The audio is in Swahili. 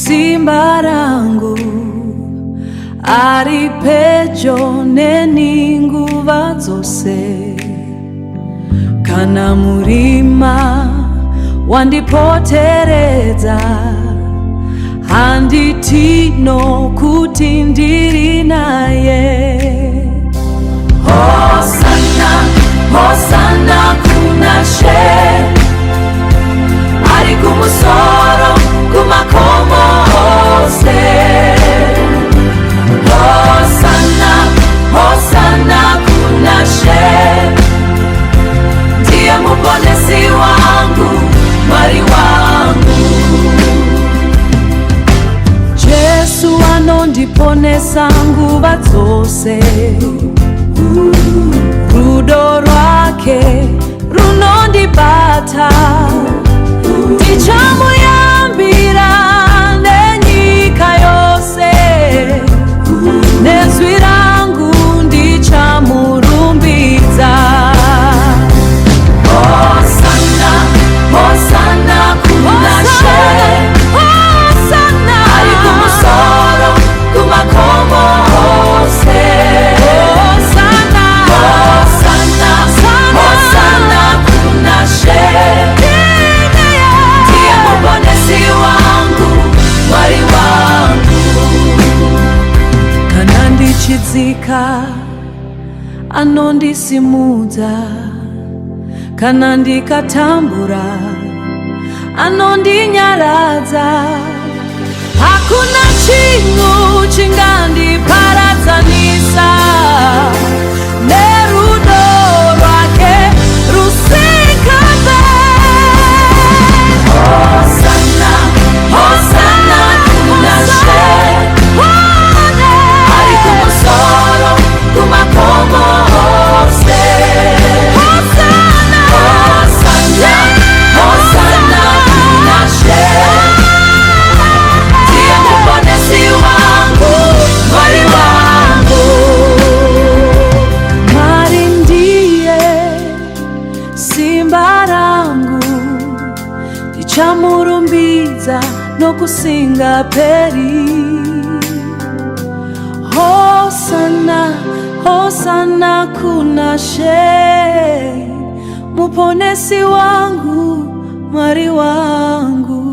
simba rangu ari pedyo n'inguva zose, kana murima wandipotereza handitino kuti ndiri naye. Hosana, Hosana kuna she ari kumusoro kumakomo hose. Hosana, Hosana kuna she ndiye mponesi wangu, mwari wangu. Jesu anondiponesa nguva dzose, rudo rwake runondibata, ndichamuyambira nenyika yose, nezwi rangu ndichamurumbidza. Hosana, Hosana kuna she ari kumusoro kumakomo hose. Hosana, Hosana, Hosana kuna she ndiye mponesi wangu, mwari wangu. Kana ndichidzika anondisimudza, kana ndikatambura anondinyaradza. Hakuna chinhu chingandiparadzanisa nerudo rwake rusingabve. Hosana, Hosana kuna she ari kumusoro kumakomo hose. Hosana, Hosana, Hosana kuna she ndiye mponesi wangu, mwari wangu. Mwari ndiye simba rangu, ndichamurumbidza nokusinga peri. Hosana, Hosana kuna she muponesi wangu, mwari wangu.